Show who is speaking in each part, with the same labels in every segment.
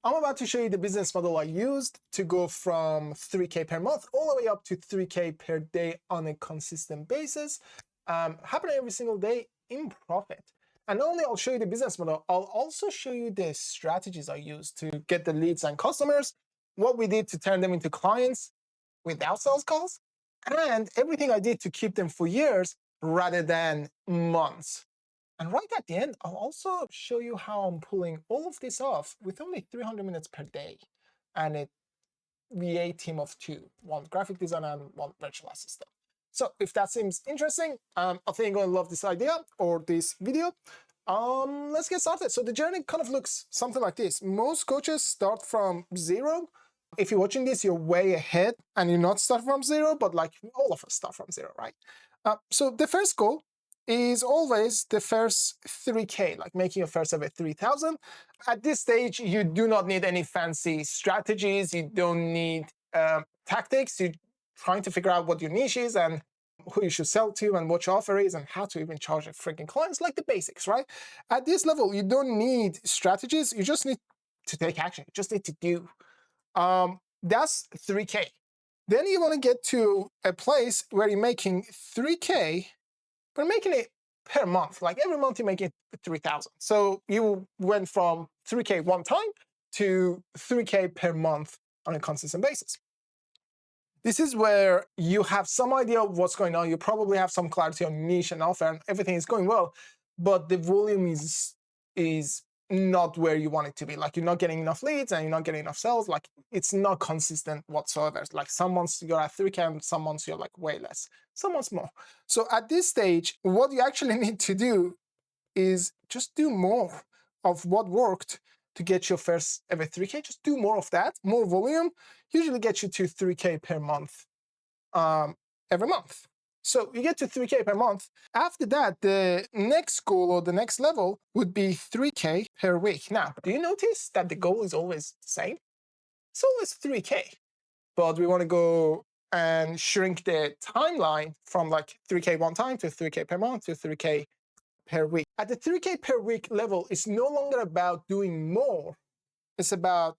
Speaker 1: I'm about to show you the business model I used to go from 3K per month all the way up to 3K per day on a consistent basis, happening every single day in profit. And not only I'll show you the business model, I'll also show you the strategies I used to get the leads and customers, what we did to turn them into clients without sales calls, and everything I did to keep them for years rather than months. And right at the end, I'll also show you how I'm pulling all of this off with only 300 minutes per day and a VA team of 2, one graphic designer and one virtual assistant. So if that seems interesting, I think you're going to love this idea or this video. Let's get started. So the journey kind of looks something like this. Most coaches start from 0. If you're watching this, you're way ahead and you're not start from 0, but like all of us start from 0, right? So the first goal is always the first 3K, like making your first ever 3,000. At this stage, you do not need any fancy strategies. You don't need tactics. You're trying to figure out what your niche is and who you should sell to and what your offer is and how to even charge a freaking clients, like the basics, right? At this level, you don't need strategies. You just need to take action. You just need to do. That's 3K. Then you want to get to a place where you're making 3K, but making it per month. Like every month you make it 3,000. So you went from 3K one time to 3K per month on a consistent basis. This is where you have some idea of what's going on. You probably have some clarity on niche and offer and everything is going well, but the volume is not where you want it to be. Like you're not getting enough leads and you're not getting enough sales. Like it's not consistent whatsoever. Like some months you're at 3K and some months you're like way less, some months more. So at this stage, what you actually need to do is just do more of what worked to get your first ever 3K. Just do more of that. More volume usually gets you to 3K per month every month. So you get to 3K per month. After that, the next goal or the next level would be 3K per week. Now, do you notice that the goal is always the same? It's always 3K. But we want to go and shrink the timeline from like 3K one time to 3K per month to 3K per week. At the 3K per week level, it's no longer about doing more. It's about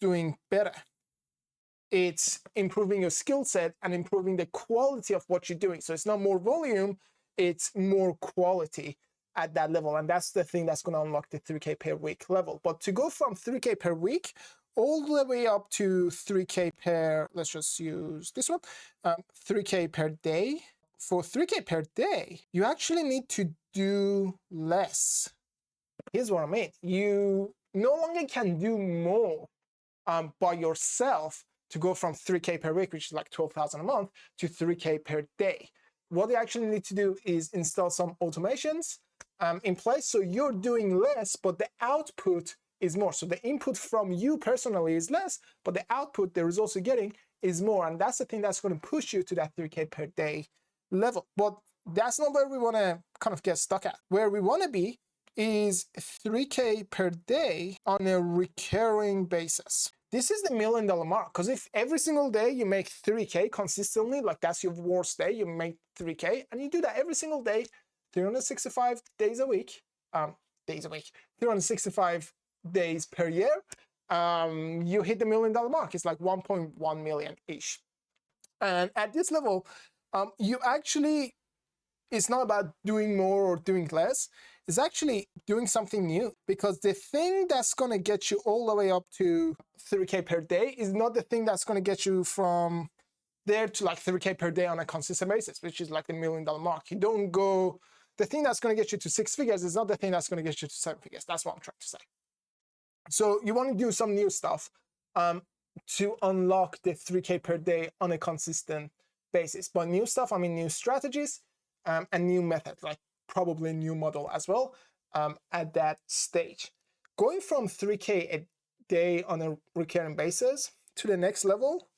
Speaker 1: doing better. It's improving your skill set and improving the quality of what you're doing. So it's not more volume, it's more quality at that level. And that's the thing that's going to unlock the 3K per week level. But to go from 3K per week all the way up to 3K per, let's just use this one, 3K per day. For 3K per day, you actually need to do less. Here's what I mean. You no longer can do more by yourself to go from 3K per week, which is like 12,000 a month, to 3K per day. What you actually need to do is install some automations in place. So you're doing less, but the output is more. So the input from you personally is less, but the output, the results you're getting is more. And that's the thing that's going to push you to that 3K per day level. But that's not where we want to kind of get stuck at. Where we want to be is 3K per day on a recurring basis. This is the $1 million mark, because if every single day you make 3K consistently, like that's your worst day, you make 3K, and you do that every single day, 365 days a week, 365 days per year, you hit the $1 million mark. It's like 1.1 million-ish. And at this level, you actually, it's not about doing more or doing less. It's actually doing something new, because the thing that's going to get you all the way up to 3K per day is not the thing that's going to get you from there to like 3K per day on a consistent basis, which is like the $1 million mark. You don't go, the thing that's going to get you to 6 figures is not the thing that's going to get you to 7 figures. That's what I'm trying to say. So you want to do some new stuff to unlock the 3K per day on a consistent basis. By new stuff, I mean new strategies and new methods, like probably a new model as well at that stage. Going from 3K a day on a recurring basis to the next level,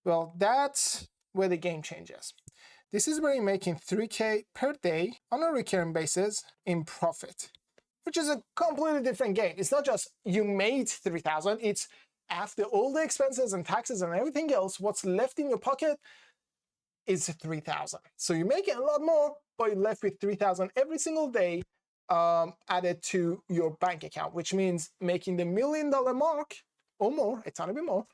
Speaker 1: well, that's where the game changes. This is where you're making 3K per day on a recurring basis in profit, which is a completely different game. It's not just you made 3,000, it's after all the expenses and taxes and everything else, what's left in your pocket is 3,000. So you're making a lot more, but you're left with 3,000 every single day added to your bank account, which means making the $1 million mark or more, a tiny bit more,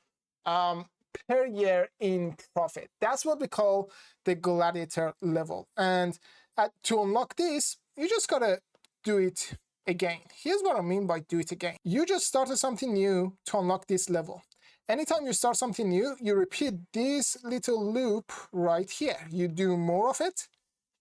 Speaker 1: per year in profit. That's what we call the Gladiator level. And to unlock this, you just gotta do it again. Here's what I mean by do it again. You just started something new to unlock this level. Anytime you start something new, you repeat this little loop right here. You do more of it,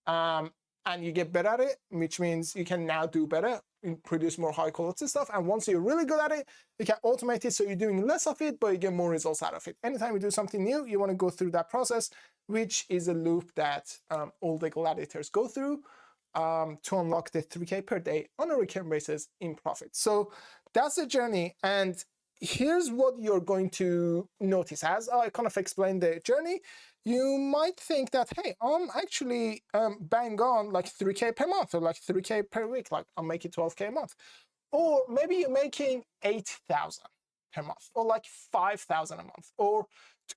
Speaker 1: and you get better at it, which means you can now do better, produce more high quality stuff. And once you're really good at it, you can automate it so you're doing less of it, but you get more results out of it. Anytime you do something new, you want to go through that process, which is a loop that all the gladiators go through to unlock the 3K per day on a recurring basis in profit. So that's the journey. And here's what you're going to notice. As I kind of explained the journey, you might think that, hey, I'm actually bang on like 3K per month or like 3K per week, like I'm making 12K a month. Or maybe you're making 8,000 per month, or like 5,000 a month, or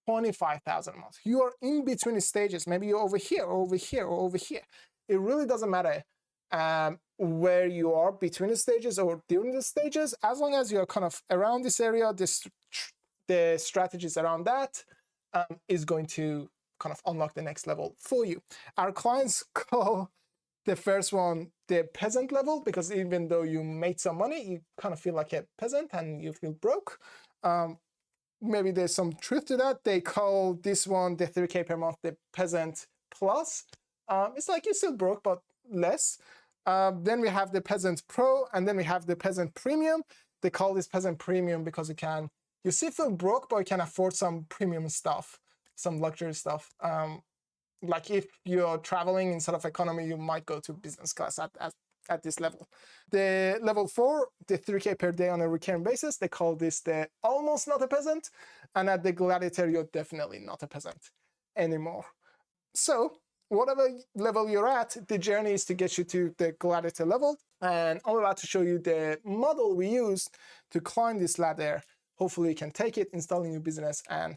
Speaker 1: 25,000 a month. You are in between stages. Maybe you're over here, or over here, or over here. It really doesn't matter where you are between the stages or during the stages, as long as you're kind of around this area, the strategies around that is going to kind of unlock the next level for you. Our clients call the first one the peasant level, because even though you made some money, you kind of feel like a peasant and you feel broke. Maybe there's some truth to that. They call this one, the 3K per month, the peasant plus. It's like you're still broke, but less. Then we have the peasant pro, and then we have the peasant premium. They call this peasant premium because you still feel broke, but you can afford some premium stuff, some luxury stuff. Like if you're traveling instead of economy, you might go to business class at this level. The level 4, the 3K per day on a recurring basis, they call this the almost not a peasant. And at the Gladiator, you're definitely not a peasant anymore. So whatever level you're at, the journey is to get you to the Gladiator level. And I'm about to show you the model we use to climb this ladder. Hopefully you can take it, install in your business, and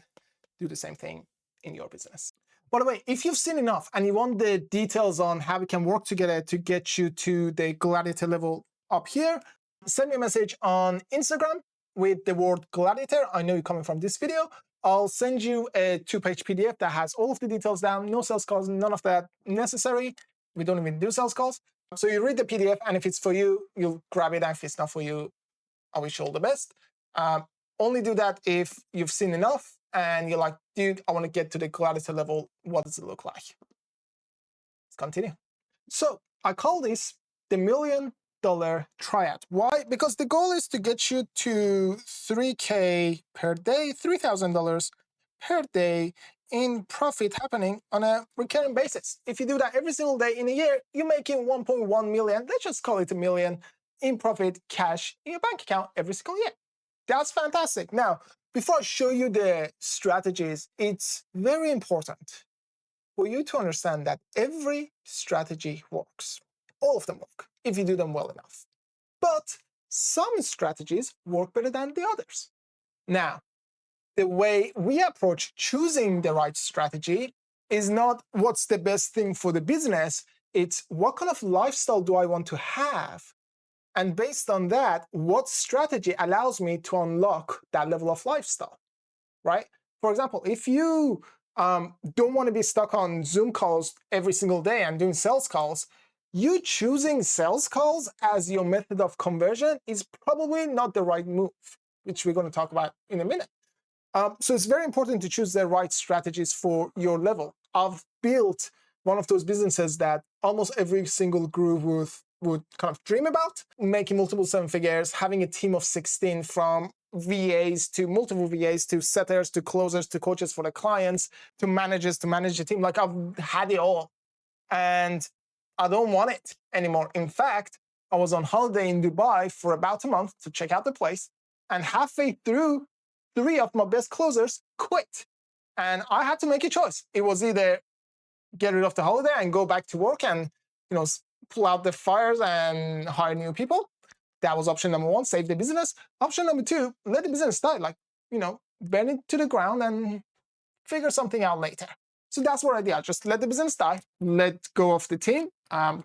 Speaker 1: do the same thing in your business. By the way, if you've seen enough and you want the details on how we can work together to get you to the Gladiator level up here, send me a message on Instagram with the word Gladiator. I know you're coming from this video. I'll send you a 2-page PDF that has all of the details down, no sales calls, none of that necessary. We don't even do sales calls. So you read the PDF, and if it's for you, you'll grab it. And if it's not for you, I wish you all the best. Only do that if you've seen enough and you're like, dude, I want to get to the Gladiator level. What does it look like? Let's continue. So I call this the $1 million triad. Why? Because the goal is to get you to 3K per day, $3,000 per day in profit happening on a recurring basis. If you do that every single day in a year, you're making 1.1 million. Let's just call it $1 million in profit cash in your bank account every single year. That's fantastic. Now, before I show you the strategies, it's very important for you to understand that every strategy works. All of them work if you do them well enough. But some strategies work better than the others. Now, the way we approach choosing the right strategy is not what's the best thing for the business, it's what kind of lifestyle do I want to have? And based on that, what strategy allows me to unlock that level of lifestyle, right? For example, if you don't want to be stuck on Zoom calls every single day and doing sales calls, you choosing sales calls as your method of conversion is probably not the right move, which we're going to talk about in a minute. So it's very important to choose the right strategies for your level. I've built one of those businesses that almost every single group would kind of dream about, making multiple 7 figures, having a team of 16 from VAs to multiple VAs to setters to closers to coaches for the clients to managers to manage the team. Like I've had it all and I don't want it anymore. In fact, I was on holiday in Dubai for about a month to check out the place, and halfway through, 3 of my best closers quit. And I had to make a choice. It was either get rid of the holiday and go back to work and, pull out the fires and hire new people. That was option number 1, save the business. Option number 2, let the business die, burn it to the ground and figure something out later. So that's what I did. I just let the business die, let go of the team,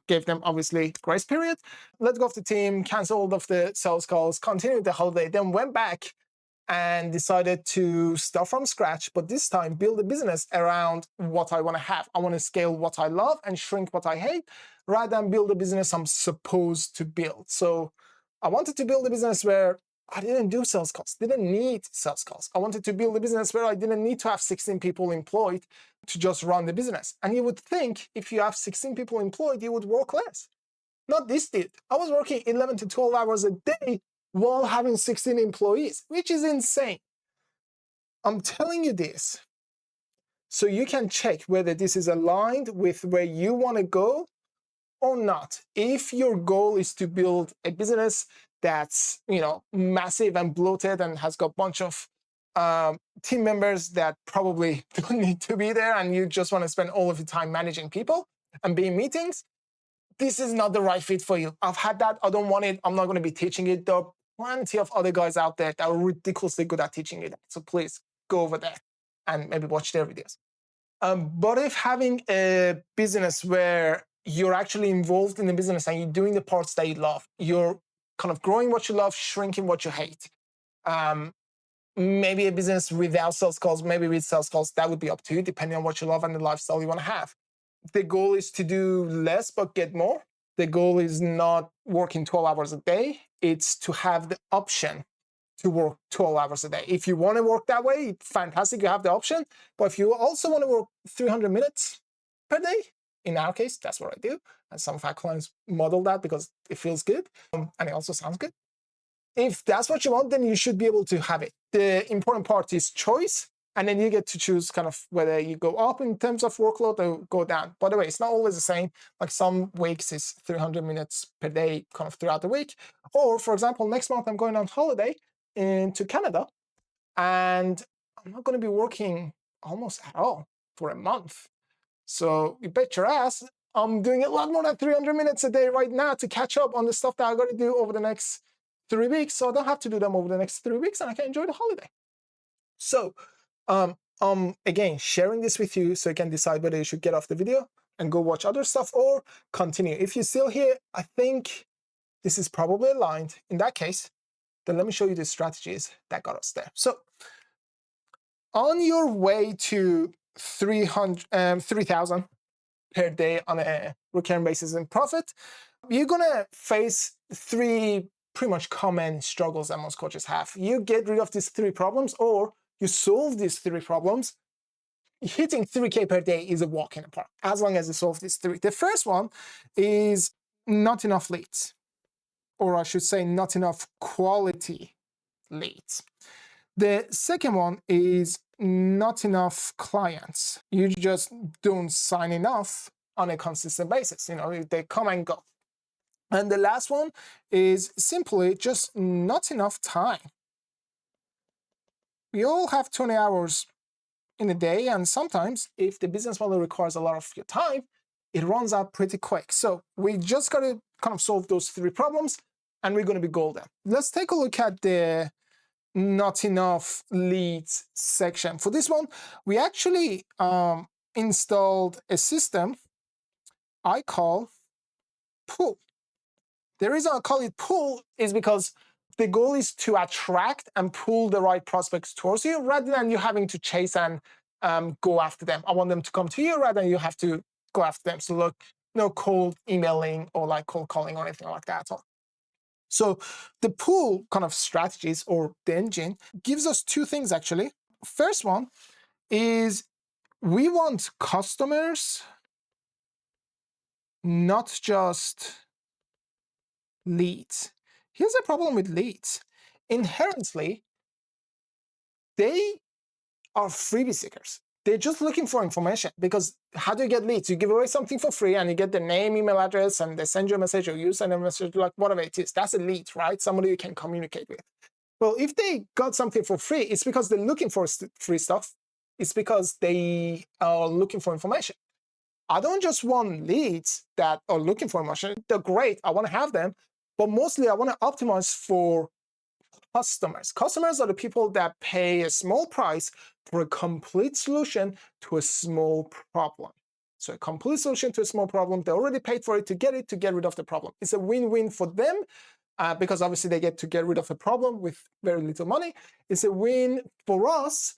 Speaker 1: gave them obviously grace period, let go of the team, cancel all of the sales calls, continued the holiday, then went back and decided to start from scratch, but this time build a business around what I want to have. I want to scale what I love and shrink what I hate, rather than build a business I'm supposed to build. So I wanted to build a business where I didn't do sales calls, didn't need sales calls. I wanted to build a business where I didn't need to have 16 people employed to just run the business. And you would think if you have 16 people employed, you would work less. Not this dude. I was working 11 to 12 hours a day while having 16 employees, which is insane. I'm telling you this so you can check whether this is aligned with where you want to go or not. If your goal is to build a business that's, massive and bloated and has got a bunch of team members that probably don't need to be there, and you just want to spend all of your time managing people and being meetings, this is not the right fit for you. I've had that. I don't want it. I'm not going to be teaching it. There are plenty of other guys out there that are ridiculously good at teaching it. So please go over there and maybe watch their videos. But if having a business where you're actually involved in the business and you're doing the parts that you love, you're kind of growing what you love, shrinking what you hate. Maybe a business without sales calls, maybe with sales calls, that would be up to you, depending on what you love and the lifestyle you want to have. The goal is to do less but get more. The goal is not working 12 hours a day. It's to have the option to work 12 hours a day. If you want to work that way, fantastic, you have the option. But if you also want to work 300 minutes per day, in our case, that's what I do. And some of our clients model that because it feels good and it also sounds good. If that's what you want, then you should be able to have it. The important part is choice. And then you get to choose kind of whether you go up in terms of workload or go down. By the way, it's not always the same. Like some weeks is 300 minutes per day kind of throughout the week. Or for example, next month I'm going on holiday into Canada and I'm not going to be working almost at all for a month. So you bet your ass I'm doing a lot more than 300 minutes a day right now to catch up on the stuff that I got to do over the next 3 weeks. So I don't have to do them over the next 3 weeks and I can enjoy the holiday. So again, sharing this with you so you can decide whether you should get off the video and go watch other stuff or continue. If you're still here, I think this is probably aligned. In that case, then let me show you the strategies that got us there. So on your way to 3,000 per day on a recurring basis in profit, you're gonna face 3 pretty much common struggles that most coaches have. You get rid of these 3 problems or you solve these 3 problems. Hitting 3K per day is a walk in the park, as long as you solve these 3. The first one is not enough leads, or I should say not enough quality leads. The second one is not enough clients. You just don't sign enough on a consistent basis. They come and go. And the last one is simply just not enough time. We all have 20 hours in a day, and sometimes if the business model requires a lot of your time, it runs out pretty quick. So we just got to kind of solve those 3 problems and we're going to be golden. Let's take a look at the not enough leads section. For this one, we actually installed a system I call pull. The reason I call it pull is because the goal is to attract and pull the right prospects towards you rather than you having to chase and go after them. I want them to come to you rather than you have to go after them. So look, no cold emailing or like cold calling or anything like that at all. So the pull kind of strategies or the engine gives us 2 things actually. First one is we want customers, not just leads. Here's a problem with leads. Inherently, they are freebie seekers. They're just looking for information because how do you get leads? You give away something for free and you get their name, email address, and they send you a message or you send a message, like whatever it is. That's a lead, right? Somebody you can communicate with. Well, if they got something for free, it's because they're looking for free stuff. It's because they are looking for information. I don't just want leads that are looking for information. They're great. I want to have them. But mostly I want to optimize for customers. Customers are the people that pay a small price for a complete solution to a small problem. So a complete solution to a small problem. They already paid for it to get rid of the problem. It's a win-win for them because obviously they get to get rid of a problem with very little money. It's a win for us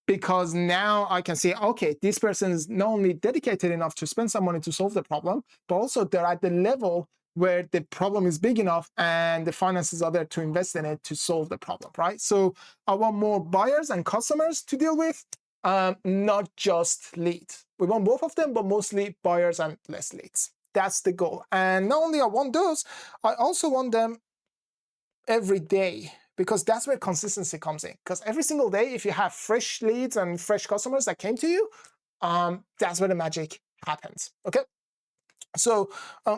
Speaker 1: because now I can see, okay, this person is not only dedicated enough to spend some money to solve the problem, but also they're at the level where the problem is big enough and the finances are there to invest in it to solve the problem, right? So I want more buyers and customers to deal with, not just leads. We want both of them, but mostly buyers and less leads. That's the goal. And not only I want those, I also want them every day, because that's where consistency comes in. Because every single day, if you have fresh leads and fresh customers that came to you, that's where the magic happens, okay? So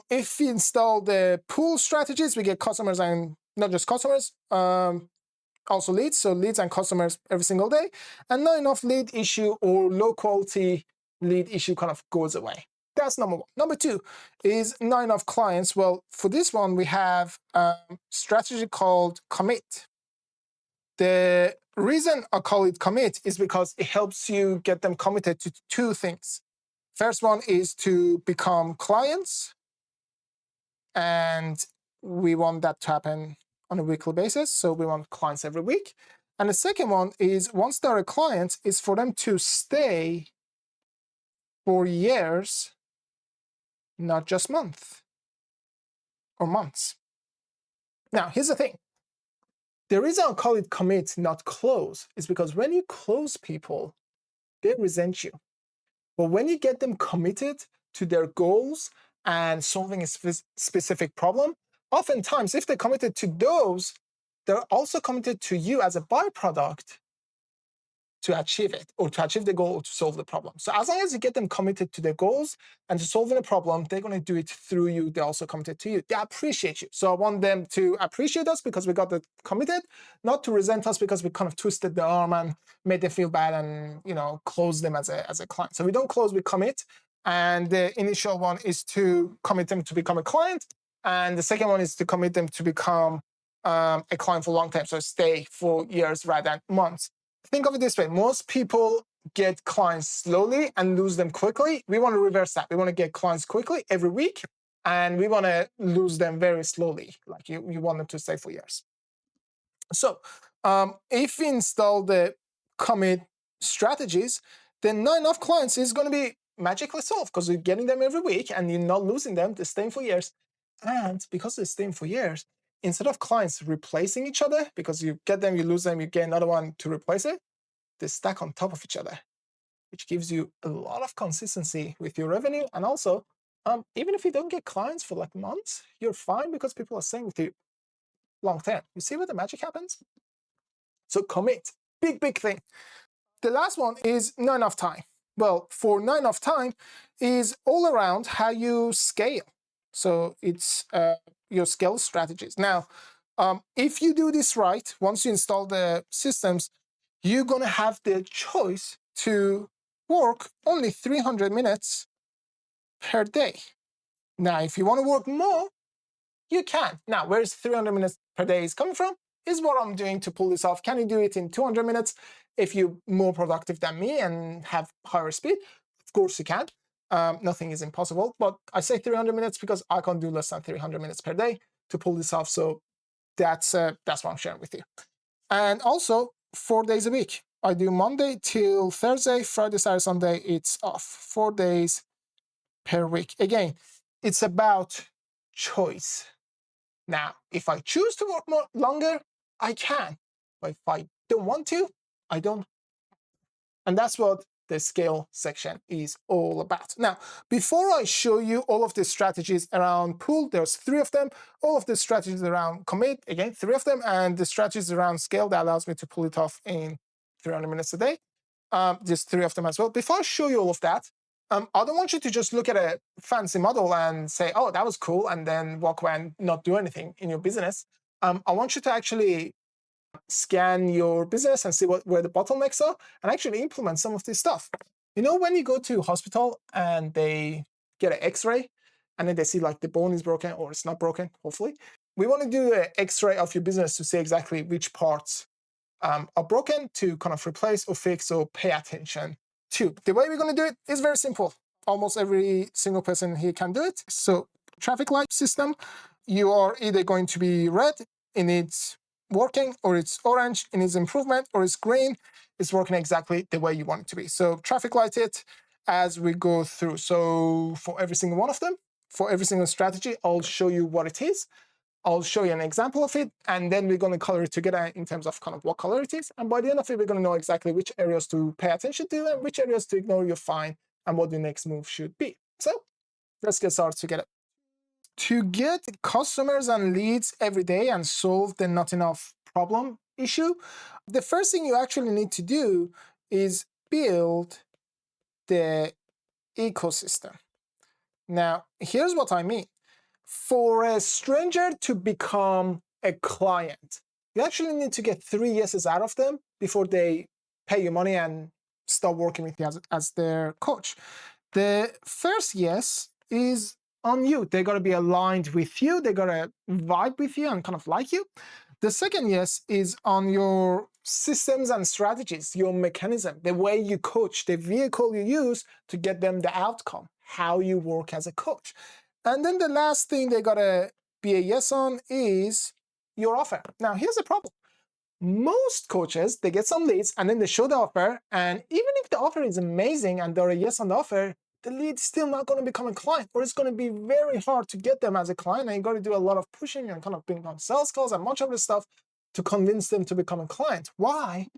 Speaker 1: if we install the pool strategies, we get customers and not just customers, also leads. So leads and customers every single day. And not enough lead issue or low quality lead issue kind of goes away. That's number one. Number two is not enough clients. Well, for this one, we have a strategy called commit. The reason I call it commit is because it helps you get them committed to two things. First one is to become clients, and we want that to happen on a weekly basis. So we want clients every week. And the second one is once they're a client, is for them to stay for years, not just months or months. Now, here's the thing. The reason I call it commit, not close, is because when you close people, they resent you. But when you get them committed to their goals and solving a specific problem, oftentimes, if they're committed to those, they're also committed to you as a byproduct to achieve it, or to achieve the goal, or to solve the problem. So as long as you get them committed to their goals and to solving a problem, they're going to do it through you. They're also committed to you. They appreciate you. So I want them to appreciate us because we got them committed, not to resent us because we kind of twisted the arm and made them feel bad and, you know, close them as a client. So we don't close, we commit. And the initial one is to commit them to become a client. And the second one is to commit them to become a client for a long time. So stay for years rather than months. Think of it this way. Most people get clients slowly and lose them quickly. We want to reverse that. We want to get clients quickly every week, and we want to lose them very slowly. Like you want them to stay for years. So if we install the commit strategies, then not enough clients is going to be magically solved because you're getting them every week and you're not losing them. They're staying for years. And because they're staying for years, instead of clients replacing each other, because you get them, you lose them, you get another one to replace it, they stack on top of each other, which gives you a lot of consistency with your revenue. And also, even if you don't get clients for like months, you're fine because people are staying with you long term. You see where the magic happens? So commit, big thing. The last one is not enough time. Well, for not enough time is all around how you scale. So it's your scale strategies. Now, if you do this right, once you install the systems, you're going to have the choice to work only 300 minutes per day. Now, if you want to work more, you can. Now, where's 300 minutes per day is coming from is what I'm doing to pull this off. Can you do it in 200 minutes if you're more productive than me and have higher speed? Of course you can. Nothing is impossible, but I say 300 minutes because I can't do less than 300 minutes per day to pull this off. So that's what I'm sharing with you. And also 4 days a week. I do Monday till Thursday, Friday, Saturday, Sunday, it's off. 4 days per week. Again, it's about choice. Now, if I choose to work more longer, I can. But if I don't want to, I don't. And that's what the scale section is all about. Now, before I show you all of the strategies around pool, there's 3 of them. All of the strategies around commit, again, 3 of them, and the strategies around scale that allows me to pull it off in 300 minutes a day. There's 3 of them as well. Before I show you all of that, I don't want you to just look at a fancy model and say, oh, that was cool, and then walk away and not do anything in your business. I want you to actually scan your business and see where the bottlenecks are and actually implement some of this stuff. You know, when you go to hospital and they get an x-ray and then they see like the bone is broken or it's not broken, hopefully. We want to do an x-ray of your business to see exactly which parts are broken to kind of replace or fix or pay attention to. The way we're going to do it is very simple. almost every single person here can do it. So traffic light system, you are either going to be red in its working, or it's orange in its improvement, or it's green, it's working exactly the way you want it to be. So traffic light it as we go through. So for every single one of them, for every single strategy, I'll show you what it is. I'll show you an example of it, and then we're going to color it together in terms of kind of what color it is. And by the end of it, we're going to know exactly which areas to pay attention to and which areas to ignore, you're fine, and what your next move should be. So let's get started together. To get customers and leads every day and solve the not enough problem issue, the first thing you actually need to do is build the ecosystem. Now, here's what I mean. For a stranger to become a client, you actually need to get 3 yeses out of them before they pay you money and start working with you as their coach. The first yes is on you. They got to be aligned with you. They got to vibe with you and kind of like you. The second yes is on your systems and strategies, your mechanism, the way you coach, the vehicle you use to get them the outcome, how you work as a coach. And then the last thing they gotta be a yes on is your offer. Now, here's the problem. Most coaches, they get some leads and then they show the offer. And even if the offer is amazing and they're a yes on the offer, the lead's still not going to become a client, or it's going to be very hard to get them as a client. And you got to do a lot of pushing and kind of bring on sales calls and much of the stuff to convince them to become a client. Why?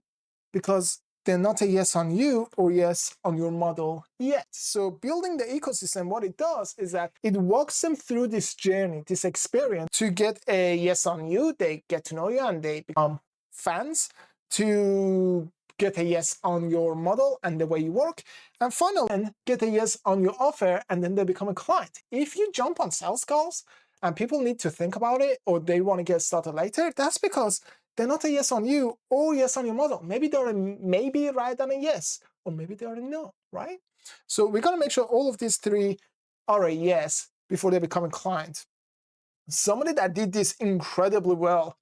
Speaker 1: Because they're not a yes on you or yes on your model yet. So building the ecosystem, what it does is that it walks them through this journey, this experience to get a yes on you. They get to know you and they become fans, to get a yes on your model and the way you work, and finally get a yes on your offer, and then they become a client. If you jump on sales calls and people need to think about it, or they want to get started later, that's because they're not a yes on you or yes on your model. Maybe they're a maybe rather than a yes, or maybe they're a no, right? So we got to make sure all of these three are a yes before they become a client. Somebody that did this incredibly well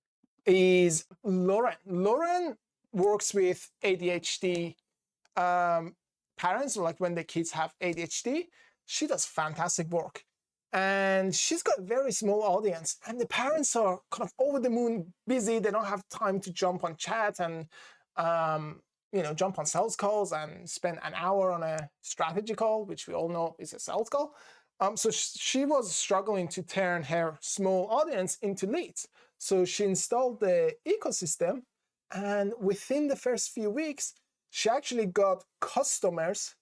Speaker 1: is Lauren. Lauren works with ADHD parents, like when the kids have ADHD. She does fantastic work. And she's got a very small audience, and the parents are kind of over the moon busy. They don't have time to jump on chat and jump on sales calls and spend an hour on a strategy call, which we all know is a sales call. So she was struggling to turn her small audience into leads. So she installed the ecosystem, and within the first few weeks, she actually got customers,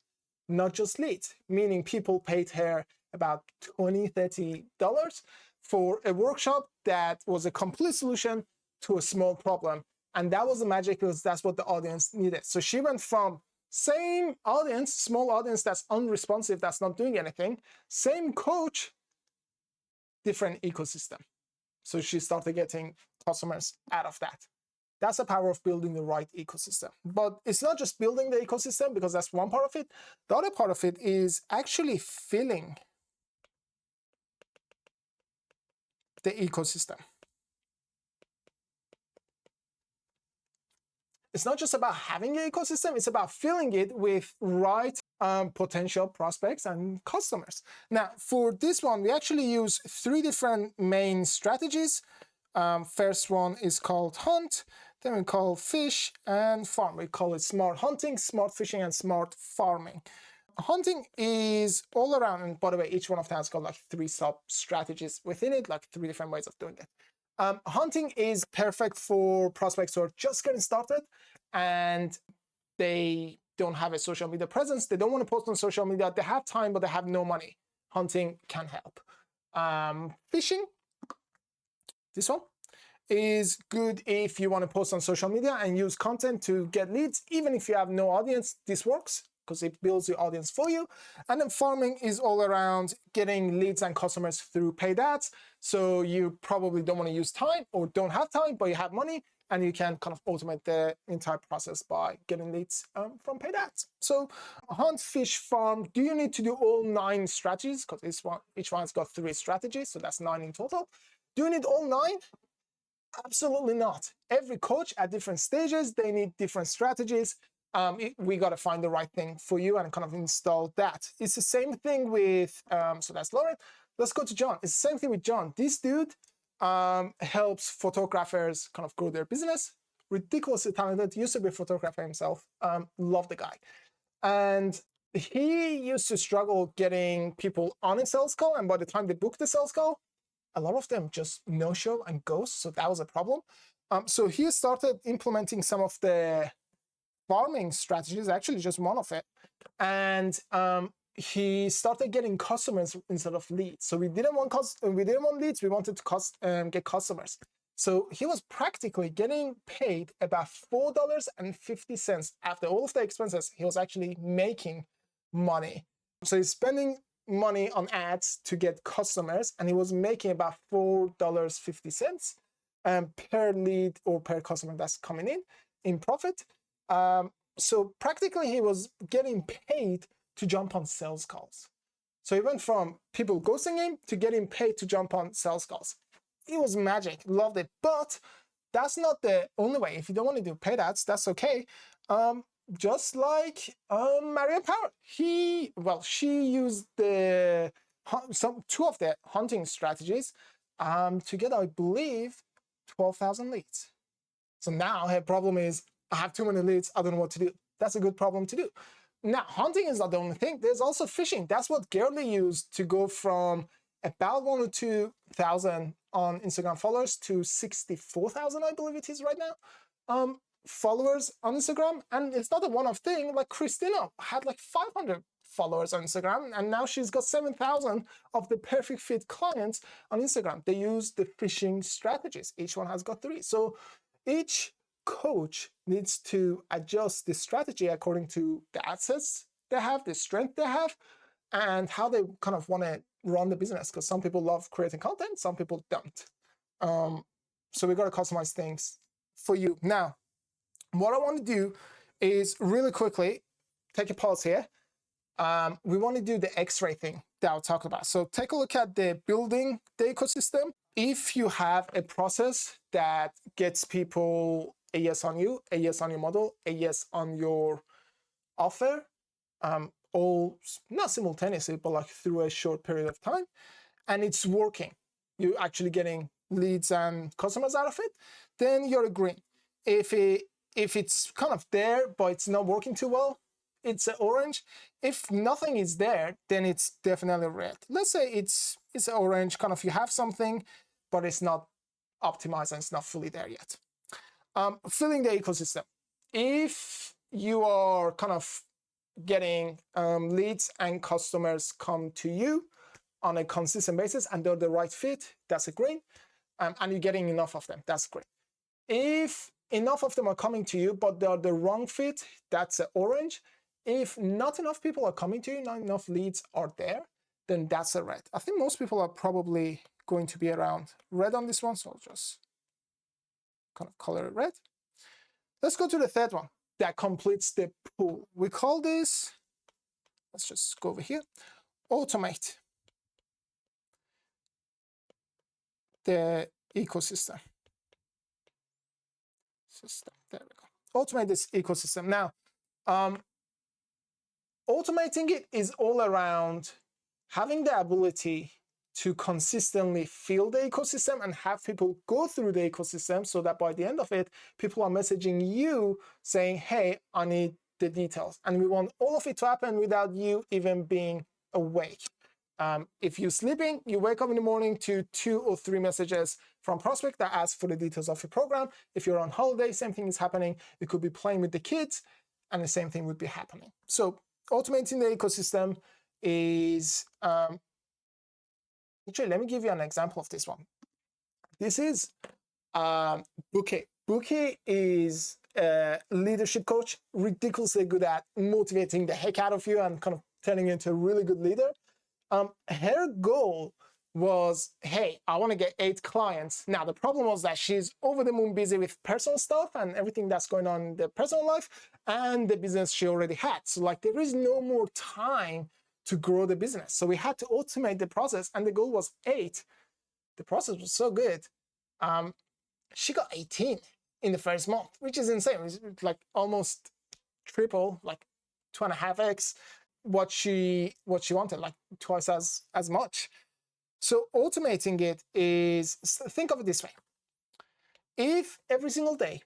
Speaker 1: not just leads, meaning people paid her about $20, $30 for a workshop that was a complete solution to a small problem. And that was the magic, because that's what the audience needed. So she went from same audience, small audience that's unresponsive, that's not doing anything, same coach, different ecosystem. So she started getting customers out of that. That's the power of building the right ecosystem. But it's not just building the ecosystem, because that's one part of it. The other part of it is actually filling the ecosystem. It's not just about having an ecosystem, it's about filling it with right potential prospects and customers. Now, for this one, we actually use 3 different main strategies. First one is called hunt, then we call fish, and farm. We call it smart hunting, smart fishing, and smart farming. Hunting is all around, and by the way, each one of them has got like 3 sub strategies within it, like 3 different ways of doing it. Hunting is perfect for prospects who are just getting started and they don't have a social media presence. They don't want to post on social media. They have time, but they have no money. Hunting can help. Fishing, this one, is good if you want to post on social media and use content to get leads. Even if you have no audience, this works because it builds your audience for you. And then farming is all around getting leads and customers through paid ads. So you probably don't want to use time or don't have time, but you have money, and you can kind of automate the entire process by getting leads from paid ads. So hunt, fish, farm. Do you need to do all 9 strategies? Because each one's got 3 strategies, so that's 9 in total. Do you need all 9? Absolutely not. Every coach at different stages, they need different strategies. we got to find the right thing for you and kind of install that. It's the same thing with, so that's Lauren. Let's go to John. It's the same thing with John. This dude helps photographers kind of grow their business. Ridiculously talented, used to be a photographer himself. Love the guy. And he used to struggle getting people on a sales call. And by the time they booked the sales call, a lot of them just no-show and ghost. So that was a problem. So he started implementing some of the farming strategies, actually just one of it. And he started getting customers instead of leads. So we didn't want leads, we wanted to get customers. So he was practically getting paid about $4.50 after all of the expenses. He was actually making money. So he's spending money on ads to get customers, and he was making about $4.50 per lead or per customer that's coming in profit. So practically he was getting paid to jump on sales calls. So he went from people ghosting him to getting paid to jump on sales calls. It was magic, loved it. But that's not the only way. If you don't want to do paid ads, that's okay. Just like Marianne Power, she used two of the hunting strategies to get, I believe, 12,000 leads. So now her problem is, I have too many leads, I don't know what to do. That's a good problem to do. Now, hunting is not the only thing. There's also fishing. That's what Gerlie used to go from about 1 or 2,000 on Instagram followers to 64,000, I believe it is right now, followers on Instagram. And it's not a one-off thing. Like Christina had like 500 followers on Instagram, and now she's got 7,000 of the perfect fit clients on Instagram. They use the fishing strategies. Each one has got 3. So each coach needs to adjust the strategy according to the assets they have, the strength they have, and how they kind of want to run the business. Because some people love creating content, some people don't. So we got to customize things for you. Now, what I want to do is really quickly take a pause here. We want to do the X-ray thing that I'll talk about. So take a look at the building the ecosystem. If you have a process that gets people a yes on you, a yes on your model, a yes on your offer, all not simultaneously, but like through a short period of time, and it's working, you're actually getting leads and customers out of it, then you're green. If it's kind of there, but it's not working too well, it's an orange. If nothing is there, then it's definitely red. Let's say it's an orange, kind of you have something, but it's not optimized and it's not fully there yet. Filling the ecosystem. If you are kind of getting leads and customers come to you on a consistent basis and they're the right fit, that's a green. And you're getting enough of them, that's great. If enough of them are coming to you, but they're the wrong fit, that's an orange. If not enough people are coming to you, not enough leads are there, then that's a red. I think most people are probably going to be around red on this one, so I'll just kind of color it red. Let's go to the third one that completes the pool. We call this, let's just go over here, automate the ecosystem. There we go. Automate this ecosystem. Now, automating it is all around having the ability to consistently fill the ecosystem and have people go through the ecosystem so that by the end of it, people are messaging you saying, hey, I need the details. And we want all of it to happen without you even being awake. If you're sleeping, you wake up in the morning to 2 or 3 messages from prospect that ask for the details of your program. If you're on holiday, same thing is happening. You could be playing with the kids and the same thing would be happening. So automating the ecosystem is, actually, let me give you an example of this one. This is Bouquet. Bouquet is a leadership coach, ridiculously good at motivating the heck out of you and kind of turning you into a really good leader. Her goal was, hey, I want to get 8 clients. Now, the problem was that she's over the moon busy with personal stuff and everything that's going on in the personal life and the business she already had. So like there is no more time to grow the business. So we had to automate the process and the goal was 8. The process was so good. She got 18 in the first month, which is insane. It's like almost triple, like 2.5x what she wanted, like twice as much. So automating it is, think of it this way. If every single day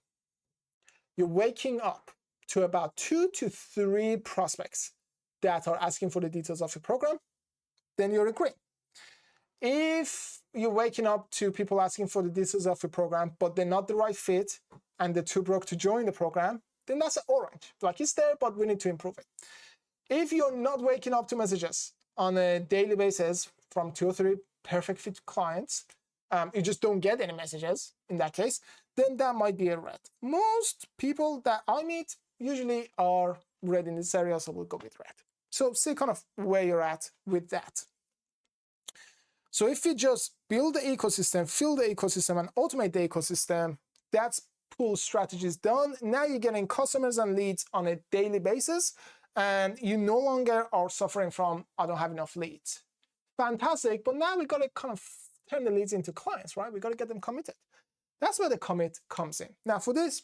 Speaker 1: you're waking up to about 2 to 3 prospects that are asking for the details of your program, then you're a green. If you're waking up to people asking for the details of your program, but they're not the right fit and they're too broke to join the program, then that's an orange. Like, it's there, but we need to improve it. If you're not waking up to messages on a daily basis from 2 or 3 perfect fit clients, you just don't get any messages in that case, then that might be a red. Most people that I meet usually are red in this area, so we'll go with red. So see kind of where you're at with that. So if you just build the ecosystem, fill the ecosystem, and automate the ecosystem, that's pull strategies done. Now you're getting customers and leads on a daily basis, and you no longer are suffering from, I don't have enough leads. Fantastic, but now we got to kind of turn the leads into clients, right? We got to get them committed. That's where the commit comes in. Now for these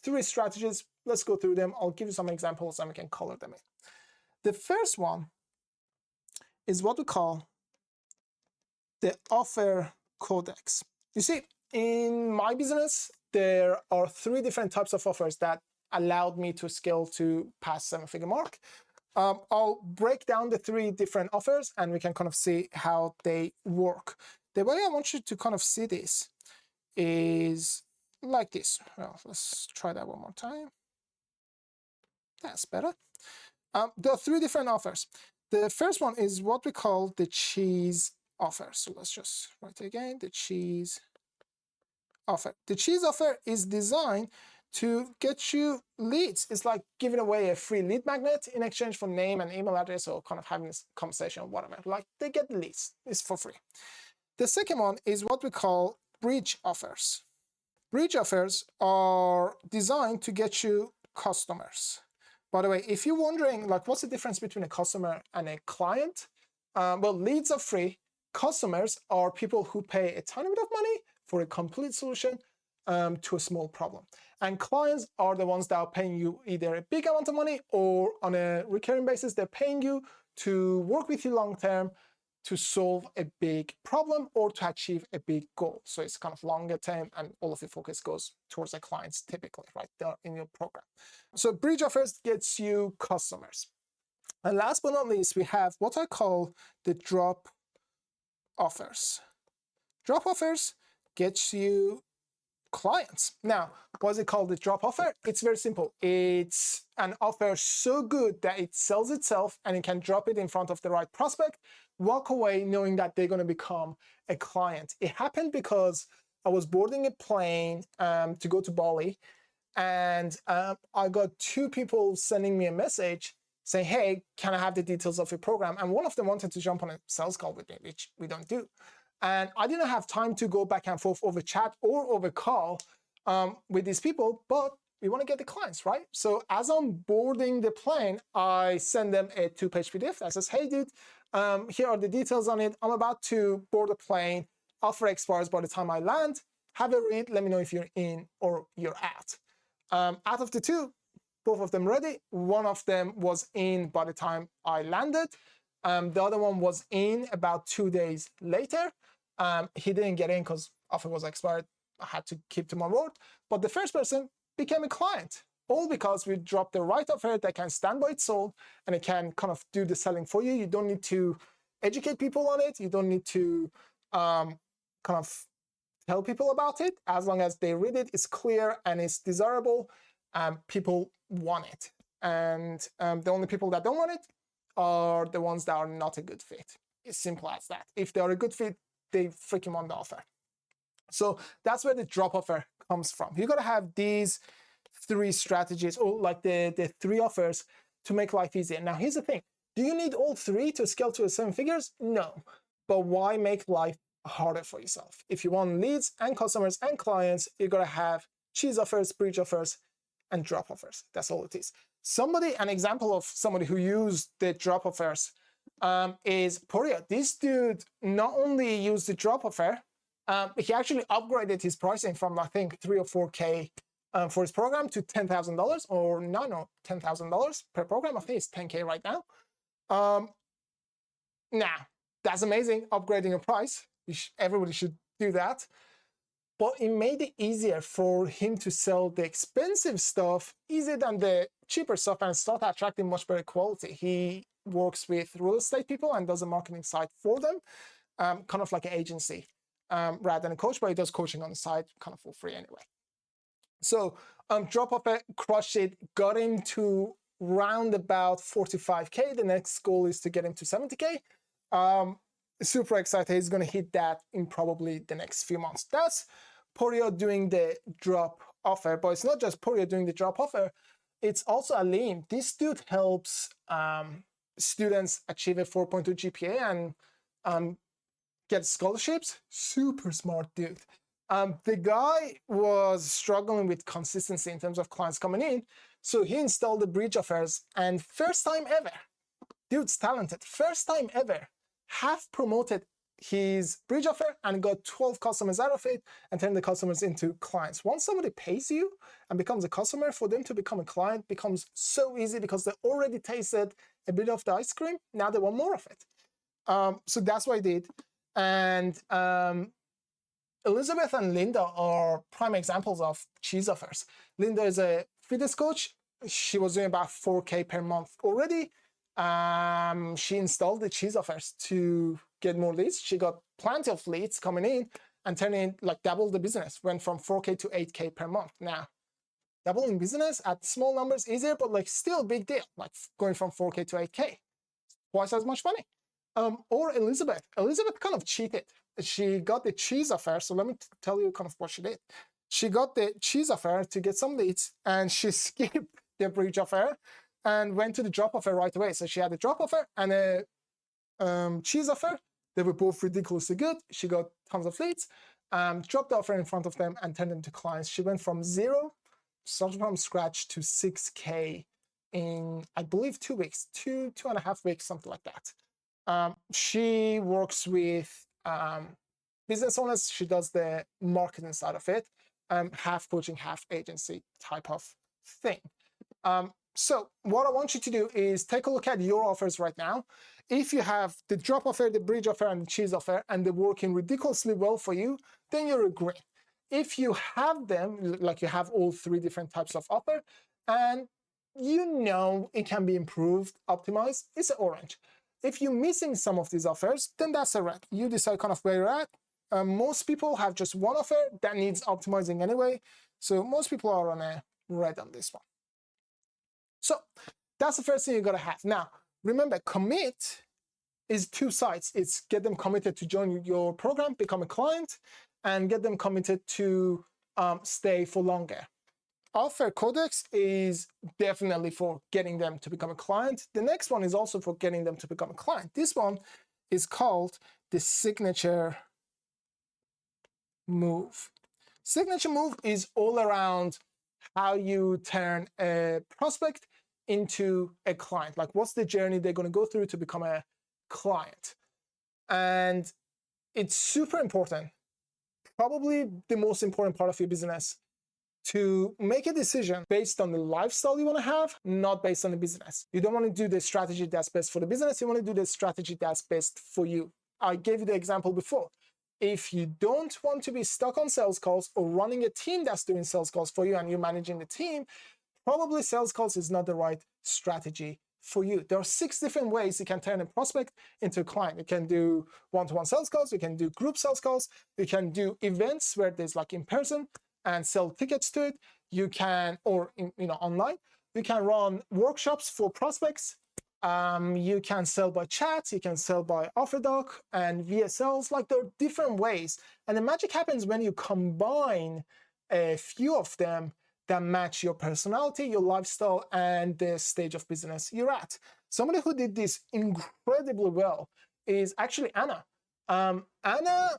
Speaker 1: 3 strategies, let's go through them. I'll give you some examples and we can color them in. The first one is what we call the offer codex. You see, in my business, there are 3 different types of offers that allowed me to scale to past 7-figure mark. I'll break down the 3 different offers and we can kind of see how they work. The way I want you to kind of see this is like this. Well, let's try that one more time. That's better. There are 3 different offers. The first one is what we call the cheese offer. So let's just write it again, the cheese offer. The cheese offer is designed to get you leads. It's like giving away a free lead magnet in exchange for name and email address, or kind of having this conversation or whatever. Like, they get the leads. It's for free. The second one is what we call bridge offers. Bridge offers are designed to get you customers. By the way, if you're wondering, like, what's the difference between a customer and a client? Well, leads are free. Customers are people who pay a tiny bit of money for a complete solution to a small problem. And clients are the ones that are paying you either a big amount of money, or on a recurring basis, they're paying you to work with you long term to solve a big problem or to achieve a big goal. So it's kind of longer term, and all of your focus goes towards the clients typically, right there in your program. So bridge offers gets you customers. And last but not least, we have what I call the drop offers. Drop offers gets you clients. Now, why is it called the drop offer? It's very simple. It's an offer so good that it sells itself, and it can drop it in front of the right prospect, walk away knowing that they're going to become a client. It happened because I was boarding a plane to go to Bali, and I got 2 people sending me a message saying, hey, can I have the details of your program? And one of them wanted to jump on a sales call with me, which we don't do. And I didn't have time to go back and forth over chat or over call with these people, but we want to get the clients, right? So as I'm boarding the plane, I send them a 2-page PDF that says, hey, dude, here are the details on it. I'm about to board the plane. Offer expires by the time I land. Have a read. Let me know if you're in or you're out. Out of the 2, both of them ready. One of them was in by the time I landed. The other one was in about 2 days later. He didn't get in because offer was expired. I had to keep to my word. But the first person became a client, all because we dropped the right offer that can stand by its own, and it can kind of do the selling for you. You don't need to educate people on it. You don't need to kind of tell people about it. As long as they read it, it's clear and it's desirable, people want it. And the only people that don't want it are the ones that are not a good fit. It's simple as that. If they are a good fit, they freaking want the offer. So that's where the drop offer comes from. You got to have these 3 strategies, or like the 3 offers, to make life easier. Now, here's the thing. Do you need all 3 to scale to 7 figures? No. But why make life harder for yourself? If you want leads and customers and clients, you got to have cheese offers, bridge offers, and drop offers. That's all it is. An example of somebody who used the drop offers is Poria. This dude not only used the drop offer, he actually upgraded his pricing from, I think, 3 or 4K for his program to $10,000 or no, $10,000 per program. I think it's 10K right now. Now, that's amazing, upgrading your price. Everybody should do that. But it made it easier for him to sell the expensive stuff easier than the cheaper stuff and start attracting much better quality. He works with real estate people and does a marketing site for them, kind of like an agency rather than a coach, but he does coaching on the side kind of for free anyway. So drop offer, crushed it, got him to round about 45K. The next goal is to get him to 70K. Super excited. He's going to hit that in probably the next few months. That's Porio doing the drop offer, but it's not just Porio doing the drop offer. It's also Alim. This dude helps students achieve a 4.2 GPA and get scholarships. Super smart dude. The guy was struggling with consistency in terms of clients coming in, so he installed the bridge offers, and first time ever, dude's talented, first time ever, half promoted his bridge offer and got 12 customers out of it and turned the customers into clients. Once somebody pays you and becomes a customer, for them to become a client becomes so easy because they already tasted a bit of the ice cream. Now they want more of it. So that's what I did. And Elizabeth and Linda are prime examples of cheese offers. Linda is a fitness coach. She was doing about 4K per month already. She installed the cheese offers to get more leads. She got plenty of leads coming in and turning like double the business. Went from 4K to 8K per month. Now, doubling business at small numbers easier, but like still a big deal. Like going from 4K to 8K, twice as much money. Or Elizabeth. Elizabeth kind of cheated. She got the cheese offer. So let me tell you kind of what she did. She got the cheese offer to get some leads, and she skipped the bridge offer and went to the drop offer right away. So she had a drop offer and a cheese offer. They were both ridiculously good. She got tons of leads, dropped the offer in front of them and turned them to clients. She went from zero, started from scratch, to 6K in, I believe, 2 weeks, two and a half weeks, something like that. She works with business owners. She does the marketing side of it, half coaching, half agency type of thing. So what I want you to do is take a look at your offers right now. If you have the drop offer, the bridge offer, and the cheese offer, and they're working ridiculously well for you, then you're a green. If you have them, like you have all three different types of offer, and you know it can be improved, optimized, it's an orange. If you're missing some of these offers, then that's a red. You decide kind of where you're at. Most people have just one offer that needs optimizing anyway. So most people are on a red on this one. So that's the first thing you gotta have. Now, remember, commit is two sides. It's get them committed to join your program, become a client, and get them committed to stay for longer. Offer Codex is definitely for getting them to become a client. The next one is also for getting them to become a client. This one is called the signature move. Signature move is all around how you turn a prospect into a client. Like, what's the journey they're going to go through to become a client? And it's super important, probably the most important part of your business, to make a decision based on the lifestyle you want to have, not based on the business. You don't want to do the strategy that's best for the business. You want to do the strategy that's best for you. I gave you the example before. If you don't want to be stuck on sales calls or running a team that's doing sales calls for you and you're managing the team, probably sales calls is not the right strategy for you. There are 6 different ways you can turn a prospect into a client. You can do one-to-one sales calls. You can do group sales calls. You can do events where there's like in person and sell tickets to it. You can, or online. You can run workshops for prospects. You can sell by chat. You can sell by offer doc and VSLs. Like, there are different ways. And the magic happens when you combine a few of them that match your personality, your lifestyle, and the stage of business you're at. Somebody who did this incredibly well is actually Anna. Anna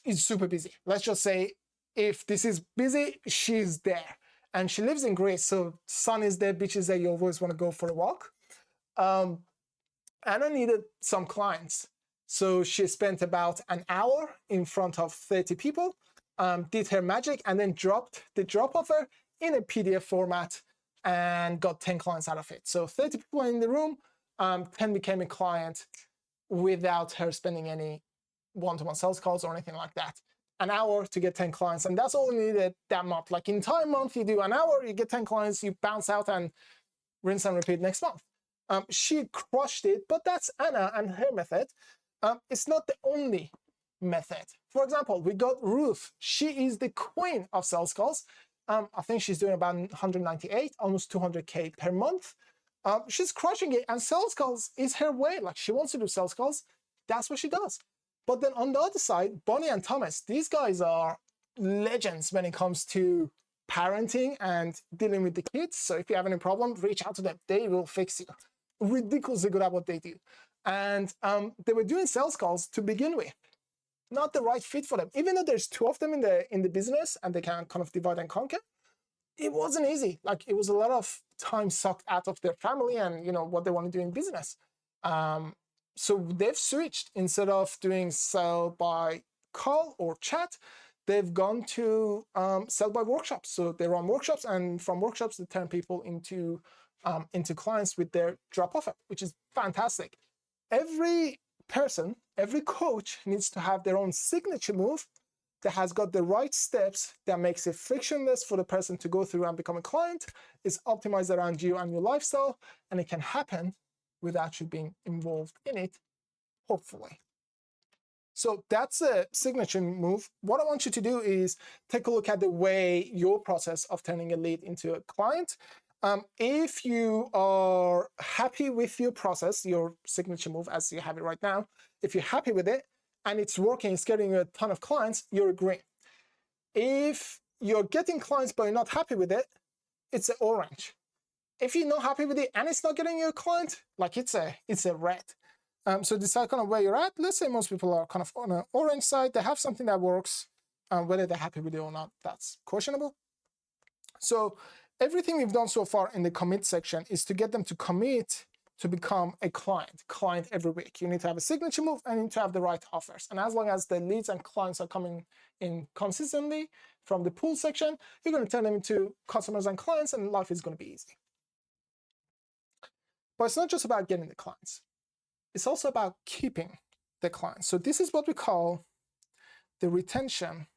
Speaker 1: is super busy. Let's just say, if this is busy, she's there. And she lives in Greece, so sun is there, beach is there, you always want to go for a walk. Anna needed some clients. So she spent about an hour in front of 30 people did her magic, and then dropped the drop offer in a PDF format and got 10 clients out of it. So 30 people in the room, 10 became a client without her spending any one-to-one sales calls or anything like that. An hour to get 10 clients, and that's all you needed that month. Like entire month, you do an hour, you get 10 clients, you bounce out and rinse and repeat next month. She crushed it, but that's Anna and her method. It's not the only method. For example, we got Ruth. She is the queen of sales calls. I think she's doing about 198, almost 200K per month. She's crushing it, and sales calls is her way. Like, she wants to do sales calls. That's what she does. But then on the other side, Bonnie and Thomas, these guys are legends when it comes to parenting and dealing with the kids. So if you have any problem, reach out to them. They will fix you. Ridiculously good at what they do. And they were doing sales calls to begin with. Not the right fit for them. Even though there's two of them in the business and they can kind of divide and conquer, it wasn't easy. Like, it was a lot of time sucked out of their family and, you know, what they want to do in business. So they've switched. Instead of doing sell by call or chat, they've gone to sell by workshops. So they run workshops, and from workshops, they turn people into clients with their drop offer, which is fantastic. Every person, every coach needs to have their own signature move that has got the right steps that makes it frictionless for the person to go through and become a client. It's optimized around you and your lifestyle, and it can happen without you being involved in it, hopefully. So that's a signature move. What I want you to do is take a look at the way your process of turning a lead into a client. If you are happy with your process, your signature move as you have it right now, if you're happy with it and it's working, it's getting a ton of clients, you're green. If you're getting clients but you're not happy with it, it's an orange. If you're not happy with it and it's not getting you a client, like it's a red. So decide kind of where you're at. Let's say most people are kind of on an orange side. They have something that works. Whether they're happy with it or not, that's questionable. So everything we've done so far in the commit section is to get them to commit to become a client every week. You need to have a signature move and you need to have the right offers. And as long as the leads and clients are coming in consistently from the pool section, you're going to turn them into customers and clients, and life is going to be easy. But it's not just about getting the clients. It's also about keeping the clients. So this is what we call the retention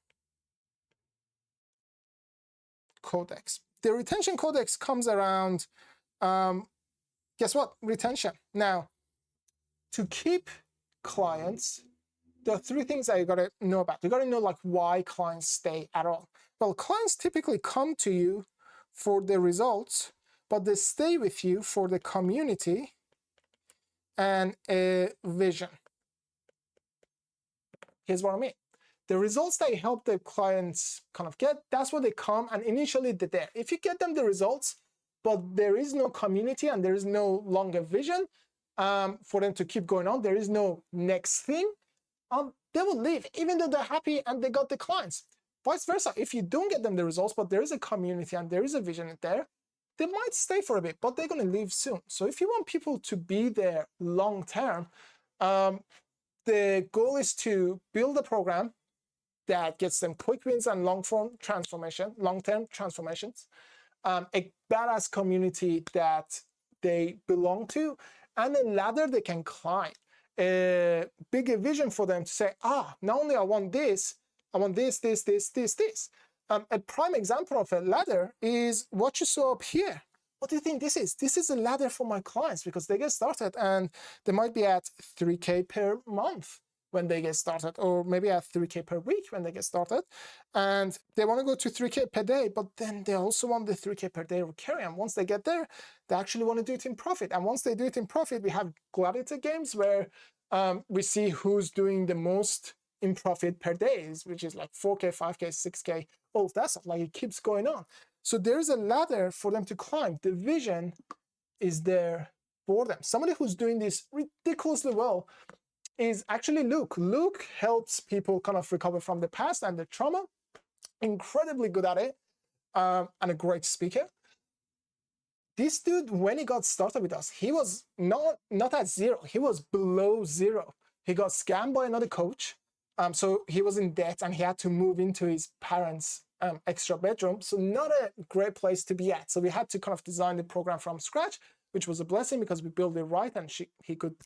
Speaker 1: codex. The retention codex comes around, guess what? Retention. Now, to keep clients, there are three things that you got to know about. You got to know, like, why clients stay at all. Well, clients typically come to you for the results, but they stay with you for the community and a vision. Here's what I mean. The results that you help the clients kind of get, that's what they come, and initially they're there. If you get them the results, but there is no community and there is no longer vision for them to keep going on, there is no next thing, they will leave, even though they're happy and they got the clients. Vice versa, if you don't get them the results, but there is a community and there is a vision there, they might stay for a bit, but they're going to leave soon. So if you want people to be there long term, the goal is to build a program that gets them quick wins and long-term transformations, a badass community that they belong to, and a ladder they can climb. A bigger vision for them to say, not only I want this, I want this. A prime example of a ladder is what you saw up here. What do you think this is? This is a ladder for my clients because they get started and they might be at 3K per month when they get started, or maybe at 3K per week when they get started. And they want to go to 3K per day, but then they also want the 3K per day recurring. And once they get there, they actually want to do it in profit. And once they do it in profit, we have Gladiator games where we see who's doing the most in profit per day, which is like 4K, 5K, 6K, all of that stuff. Like, it keeps going on. So there's a ladder for them to climb. The vision is there for them. Somebody who's doing this ridiculously well is actually Luke. Luke helps people kind of recover from the past and the trauma. Incredibly good at it, and a great speaker. This dude, when he got started with us, he was not at zero. He was below zero. He got scammed by another coach. So he was in debt and he had to move into his parents' extra bedroom. So not a great place to be at. So we had to kind of design the program from scratch, which was a blessing because we built it right and he could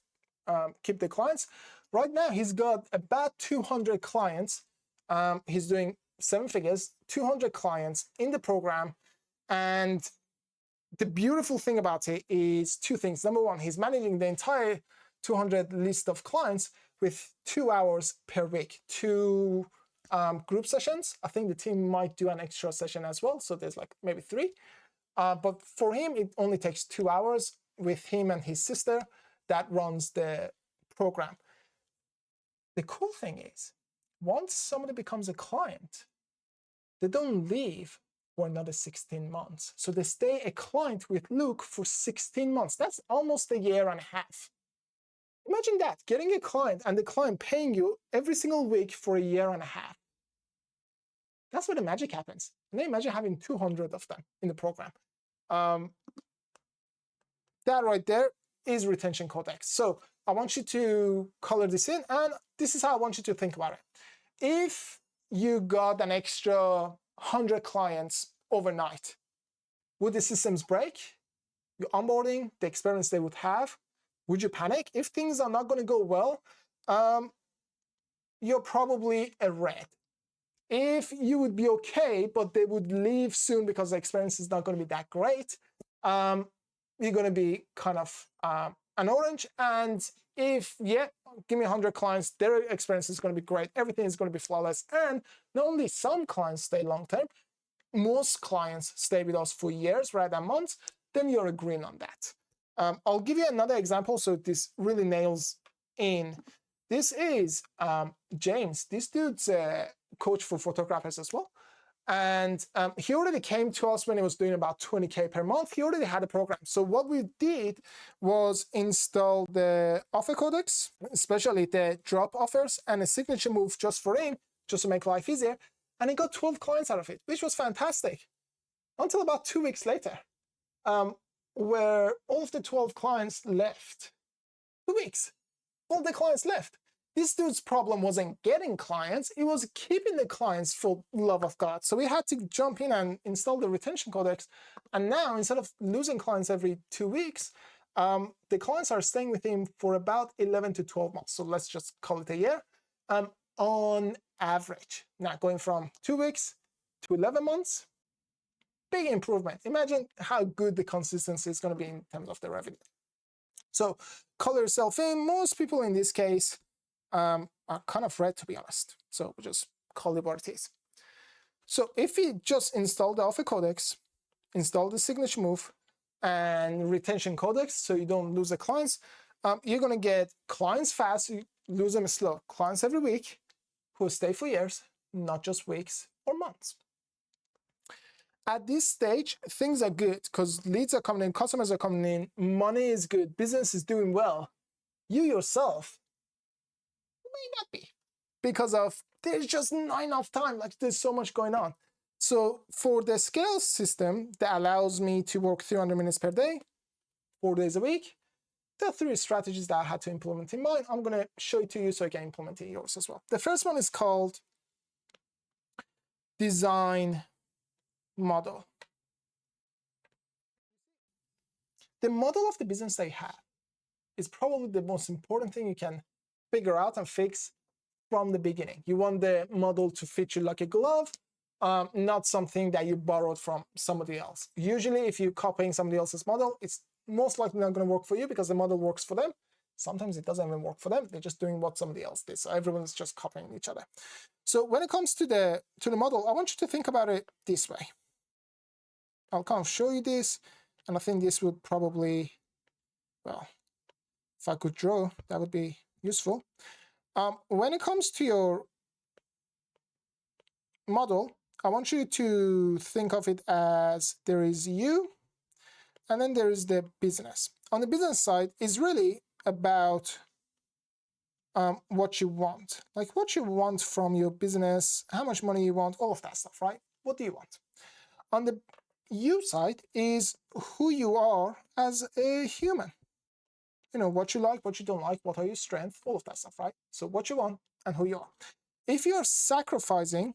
Speaker 1: keep the clients. Right now, he's got about 200 clients. He's doing 7 figures, 200 clients in the program. And the beautiful thing about it is 2 things. Number one, he's managing the entire 200 list of clients with 2 hours per week, 2 group sessions. I think the team might do an extra session as well. So there's like maybe 3. But for him, it only takes 2 hours with him and his sister that runs the program. The cool thing is, once somebody becomes a client, they don't leave for another 16 months. So they stay a client with Luke for 16 months. That's almost a year and a half. Imagine that, getting a client and the client paying you every single week for a year and a half. That's where the magic happens. And then imagine having 200 of them in the program. That right there is retention codex. So I want you to color this in, and this is how I want you to think about it. If you got an extra 100 clients overnight, would the systems break? Your onboarding, the experience they would have, would you panic? If things are not going to go well, you're probably a red. If you would be okay, but they would leave soon because the experience is not going to be that great, you're going to be kind of an orange. And if, yeah, give me 100 clients, their experience is going to be great, everything is going to be flawless, and not only some clients stay long term, most clients stay with us for years rather than months, then you're agreeing on that. I'll give you another example so this really nails in. This is James. This dude's a coach for photographers as well. And he already came to us when he was doing about 20K per month. He already had a program. So what we did was install the offer codex, especially the drop offers and a signature move just for him, just to make life easier. And he got 12 clients out of it, which was fantastic. Until about 2 weeks later, where all of the 12 clients left. 2 weeks, all the clients left. This dude's problem wasn't getting clients, it was keeping the clients for love of God. So we had to jump in and install the retention codex. And now, instead of losing clients every 2 weeks, the clients are staying with him for about 11 to 12 months. So let's just call it a year. On average, now going from 2 weeks to 11 months, big improvement. Imagine how good the consistency is going to be in terms of the revenue. So color yourself in. Most people in this case are kind of red, to be honest. So we'll just call it what it is. So if we just install the offer codex, install the signature move and retention codex so you don't lose the clients, you're going to get clients fast, you lose them slow. Clients every week who stay for years, not just weeks or months. At this stage, things are good because leads are coming in, customers are coming in, money is good, business is doing well. You yourself may not be because of there's just not enough time, like there's so much going on. So for the scale system that allows me to work 300 minutes per day, 4 days a week, there are 3 strategies that I had to implement in mine. I'm going to show it to you so you can implement it in yours as well. The first one is called design model. The model of the business they have is probably the most important thing you can figure out and fix from the beginning. You want the model to fit you like a glove, not something that you borrowed from somebody else. Usually, if you're copying somebody else's model, it's most likely not going to work for you because the model works for them. Sometimes it doesn't even work for them. They're just doing what somebody else did. So everyone's just copying each other. So when it comes to the model, I want you to think about it this way. I'll kind of show you this, and I think this would probably, well, if I could draw, that would be useful. When it comes to your model, I want you to think of it as there is you, and then there is the business. On the business side, is really about what you want, like what you want from your business, how much money you want, all of that stuff, right? What do you want? On the you side is who you are as a human. You know, what you like, what you don't like, what are your strengths, all of that stuff, right? So what you want and who you are. If you're sacrificing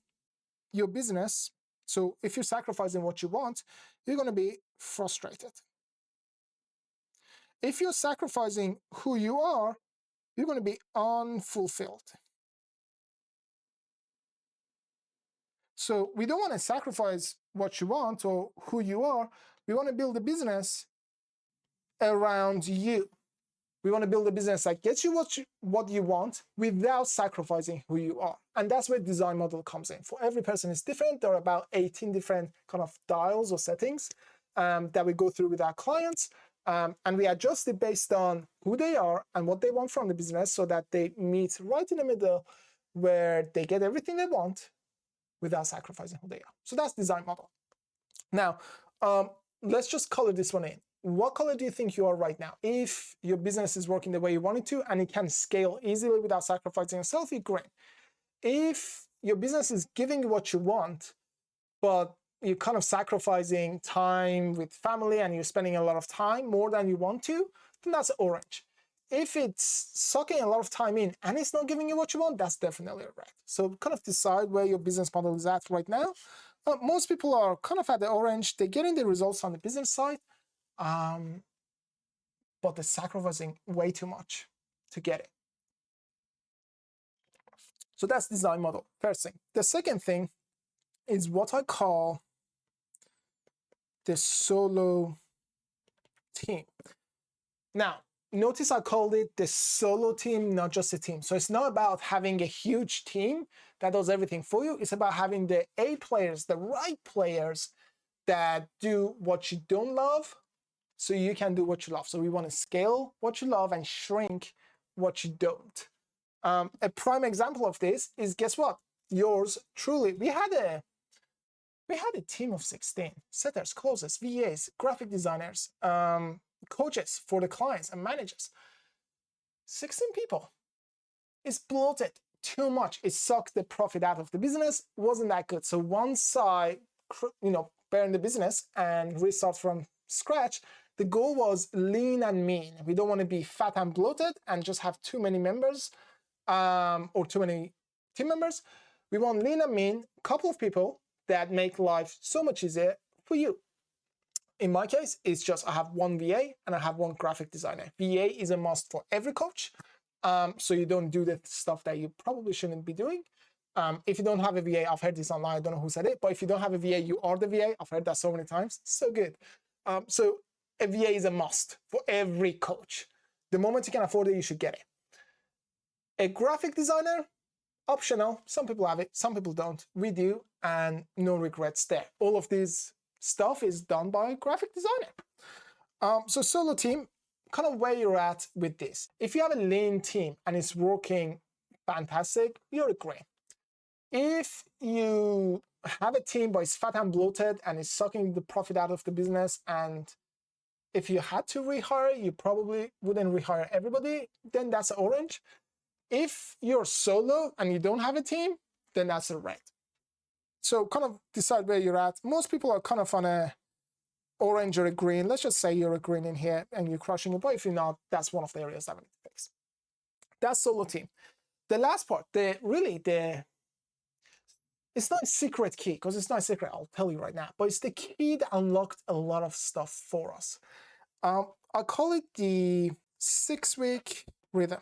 Speaker 1: your business, so if you're sacrificing what you want, you're going to be frustrated. If you're sacrificing who you are, you're going to be unfulfilled. So we don't want to sacrifice what you want or who you are. We want to build a business around you. We want to build a business that gets you what you want without sacrificing who you are. And that's where design model comes in. For every person is different. There are about 18 different kind of dials or settings that we go through with our clients. And we adjust it based on who they are and what they want from the business so that they meet right in the middle where they get everything they want without sacrificing who they are. So that's design model. Now, let's just color this one in. What color do you think you are right now? If your business is working the way you want it to and it can scale easily without sacrificing yourself, you're green. If your business is giving you what you want, but you're kind of sacrificing time with family and you're spending a lot of time more than you want to, then that's orange. If it's sucking a lot of time in and it's not giving you what you want, that's definitely a red. So kind of decide where your business model is at right now. Most people are kind of at the orange. They're getting the results on the business side, but they're sacrificing way too much to get it. So that's design model, first thing. The second thing is what I call the solo team. Now, notice I called it the solo team, not just a team. So it's not about having a huge team that does everything for you. It's about having the A players, the right players that do what you don't love so you can do what you love. So we want to scale what you love and shrink what you don't. A prime example of this is, guess what? Yours truly. We had a team of 16 setters, closers, VAs, graphic designers, coaches for the clients and managers. 16 people. It's bloated too much. It sucked the profit out of the business. Wasn't that good. So once I, burn the business and restart from scratch, the goal was lean and mean. We don't want to be fat and bloated and just have too many members or too many team members. We want lean and mean, a couple of people that make life so much easier for you. In my case, it's just I have one VA and I have one graphic designer. VA is a must for every coach, so you don't do the stuff that you probably shouldn't be doing. If you don't have a VA, I've heard this online, I don't know who said it, but if you don't have a VA, you are the VA. I've heard that so many times. So good. So a VA is a must for every coach. The moment you can afford it, you should get it. A graphic designer, optional. Some people have it, some people don't. We do, and no regrets there. All of this stuff is done by a graphic designer. So solo team, kind of where you're at with this. If you have a lean team and it's working fantastic, you're great. If you have a team but it's fat and bloated and it's sucking the profit out of the business, and if you had to rehire, you probably wouldn't rehire everybody, then that's orange. If you're solo and you don't have a team, then that's a red. So kind of decide where you're at. Most people are kind of on a orange or a green. Let's just say you're a green in here and you're crushing it, but if you're not, that's one of the areas that we need to fix. That's solo team. The last part, it's not a secret key, because it's not a secret, I'll tell you right now, but it's the key that unlocked a lot of stuff for us. I call it the 6-week rhythm.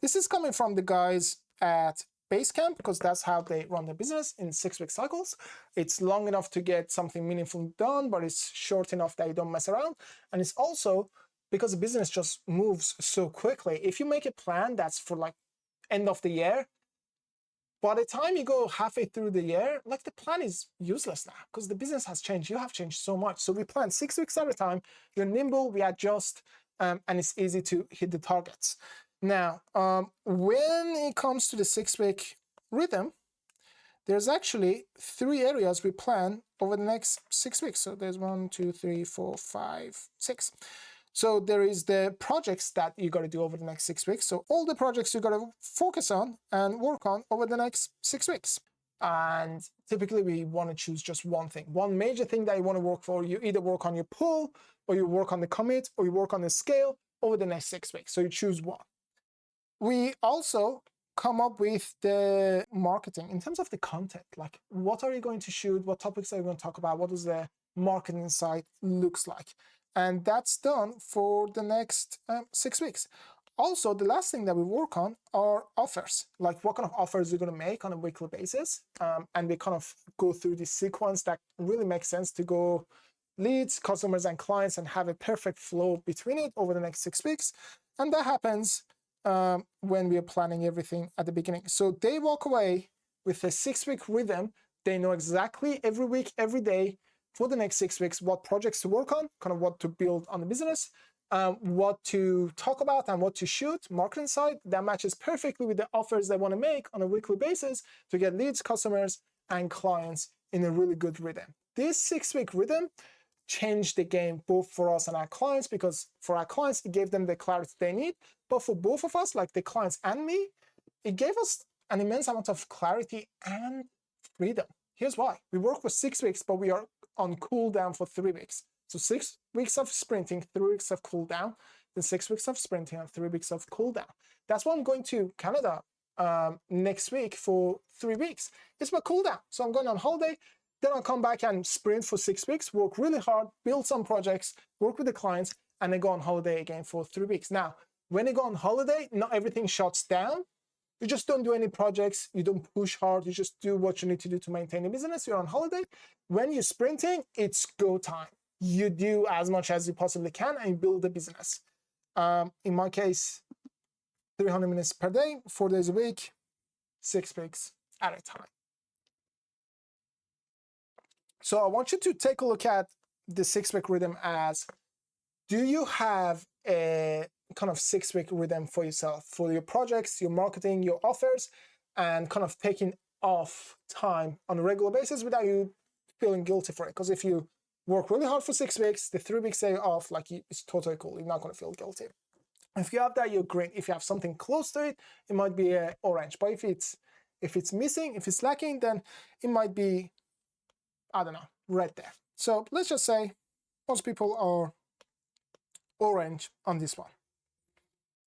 Speaker 1: This is coming from the guys at Basecamp, because that's how they run their business in 6-week cycles. It's long enough to get something meaningful done, but it's short enough that you don't mess around. And it's also because the business just moves so quickly. If you make a plan that's for like end of the year, by the time you go halfway through the year, like the plan is useless now because the business has changed. You have changed so much. So we plan 6 weeks at a time. You're nimble, we adjust, and it's easy to hit the targets. Now, when it comes to the 6-week rhythm, there's actually 3 areas we plan over the next 6 weeks. So there's 1, 2, 3, 4, 5, 6. So there is the projects that you got to do over the next 6 weeks. So all the projects you got to focus on and work on over the next 6 weeks. And typically we want to choose just one thing, one major thing that you want to work for. You either work on your pull, or you work on the commit, or you work on the scale over the next 6 weeks. So you choose one. We also come up with the marketing in terms of the content. Like, what are you going to shoot? What topics are you going to talk about? What does the marketing side looks like? And that's done for the next 6 weeks. Also, the last thing that we work on are offers, like what kind of offers you're going to make on a weekly basis. And we kind of go through this sequence that really makes sense to go leads, customers, and clients and have a perfect flow between it over the next 6 weeks. And that happens when we are planning everything at the beginning. So they walk away with a 6-week rhythm. They know exactly every week, every day for the next 6 weeks what projects to work on, kind of what to build on the business, what to talk about and what to shoot, marketing side, that matches perfectly with the offers they want to make on a weekly basis to get leads, customers, and clients in a really good rhythm. This 6-week rhythm changed the game both for us and our clients, because for our clients, it gave them the clarity they need. But for both of us, like the clients and me, it gave us an immense amount of clarity and freedom. Here's why. We work for 6 weeks, but we are on cooldown for 3 weeks. So 6 weeks of sprinting, 3 weeks of cooldown, then 6 weeks of sprinting and 3 weeks of cooldown. That's why I'm going to Canada next week for 3 weeks. It's my cooldown. So I'm going on holiday. Then I'll come back and sprint for 6 weeks, work really hard, build some projects, work with the clients, and then go on holiday again for 3 weeks. Now, when you go on holiday, not everything shuts down. You just don't do any projects. You don't push hard. You just do what you need to do to maintain the business. You're on holiday. When you're sprinting, it's go time. You do as much as you possibly can and build the business. In my case, 300 minutes per day, 4 days a week, 6 weeks at a time. So I want you to take a look at the 6-week rhythm as, do you have a kind of 6-week rhythm for yourself, for your projects, your marketing, your offers, and kind of taking off time on a regular basis without you feeling guilty for it? Because if you work really hard for 6 weeks, the 3 weeks day off, like, it's totally cool. You're not going to feel guilty. If you have that, you're great. If you have something close to it, it might be orange. But if it's missing, if it's lacking, then it might be, I don't know, red there. So let's just say most people are orange on this one.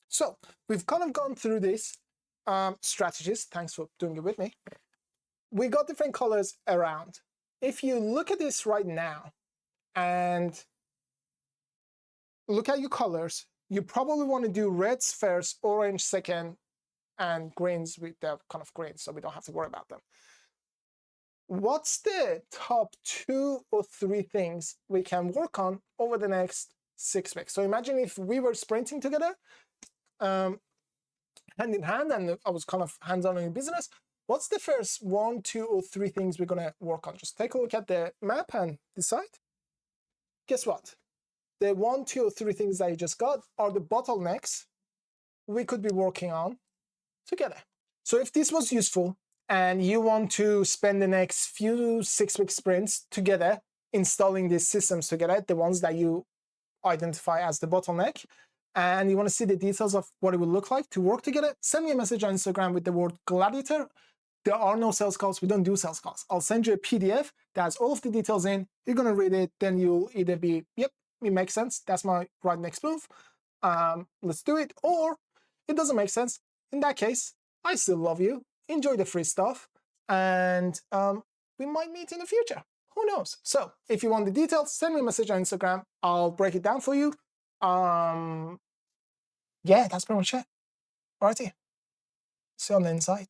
Speaker 1: So we've kind of gone through this strategies. Thanks for doing it with me. We got different colors around. If you look at this right now and look at your colors, you probably want to do reds first, orange second, and greens with the kind of greens, so we don't have to worry about them. What's the top 2 or 3 things we can work on over the next 6 weeks? So imagine if we were sprinting together, hand in hand, and I was kind of hands-on in business. What's the first 1, 2, or 3 things we're going to work on? Just take a look at the map and decide. Guess what? The 1, 2, or 3 things that you just got are the bottlenecks we could be working on together. So if this was useful and you want to spend the next few 6-week sprints together, installing these systems together, the ones that you identify as the bottleneck, and you want to see the details of what it would look like to work together, send me a message on Instagram with the word Gladiator. There are no sales calls. We don't do sales calls. I'll send you a PDF that has all of the details in. You're going to read it. Then you'll either be, yep, it makes sense. That's my right next move. Let's do it. Or it doesn't make sense. In that case, I still love you. Enjoy the free stuff. And we might meet in the future. Who knows? So if you want the details, send me a message on Instagram. I'll break it down for you. Yeah, that's pretty much it. Alrighty. See you on the inside.